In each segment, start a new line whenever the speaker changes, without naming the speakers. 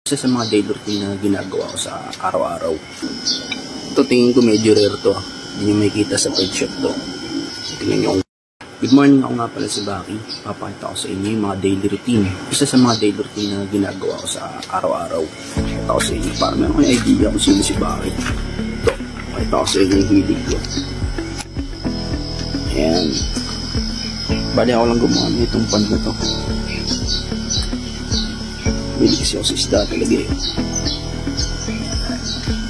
Isa sa mga daily routine na ginagawa ko sa araw-araw. Ito tingin ko medyo rare to. Hindi nyo makikita sa pet shop to. Tingnan nyo. Good morning, ako nga pala si Baki. Papakita ko sa inyo yung mga daily routine. Isa sa mga daily routine na ginagawa ko sa araw-araw. Pakita ko sa inyo para meron kayong idea kung sino si Baki. Ito. Pakita ko sa inyo yung hilig ko. Ayan. Bali ako lang gumawa itong pan na to. Bili kasi ako sa isda talaga eh.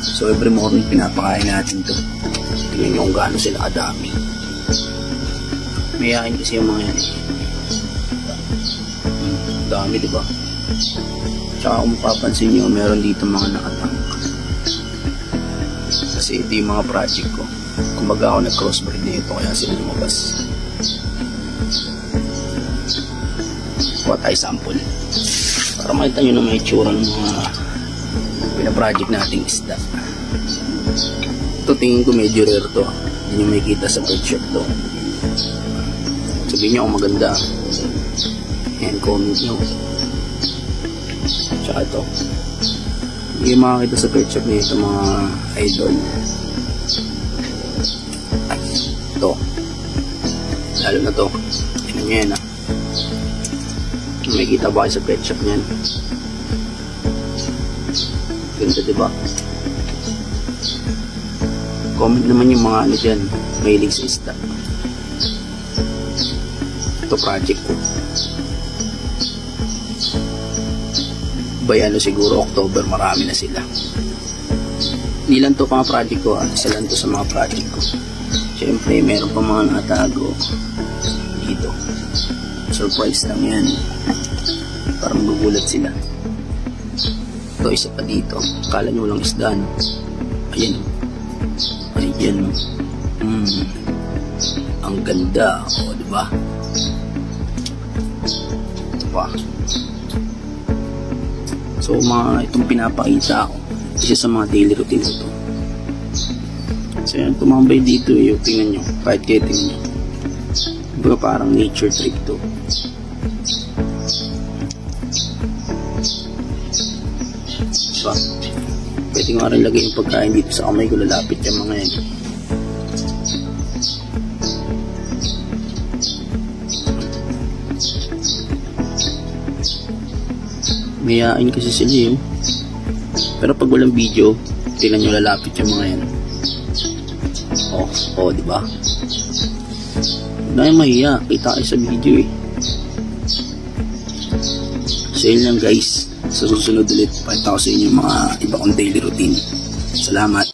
So every morning pinapakain natin to. Tingnan nyo kung gaano sila kadami. Mayayain kasi yung mga yan eh. Dami diba? Tsaka kung mapapansin nyo, meron dito mga nakatang. Kasi ito yung mga project ko. Kumbaga ako nag-crossbreed na ito kaya sila lumabas. Kuha tayo sample para makita nyo na may itsura ng mga pinaproject nating isda. Ito tingin ko medyo rare to. Hindi nyo makikita sa pet shop to. Sabihin nyo kung maganda. Ayan, comment nyo. Tsaka ito. Hindi nyo makakita sa pet shop nito mga idol. Ay, ito. Lalo na to. Tingnan nyo yan ha. May kita ba kayo sa pet shop niyan? Ganda diba? Comment naman yung mga ano dyan. Mahilig sa isda. Ito project ko. By ano siguro October marami na sila. Hindi lang to mga project ko. Isa lang to sa mga project ko. Siyempre meron pa mga natago dito. Surprise lang yan. Para magugulat sila. Ito isa pa dito. Akala nyo walang isda no? Ayan o. Ayan o. Ang ganda. O diba? Ito pa. So itong pinapakita ko isa sa mga daily routine ito. So yan, tumambay dito eh. Tingnan nyo. Kahit kayo tingnan nyo. Diba parang nature trip to. Diba? Pwede nga rin lagay yung pagkain dito sa kamay ko. Lalapit yung mga yan. Mayayain kasi sila eh. Pero pag walang video, tingnan nyo lalapit yung mga yan. Oh, diba? Dahil mahiya, kita kayo sa video eh. So yun lang guys. Sa susunod ulit, pakita ko sa inyo mga iba kong daily routine. Salamat.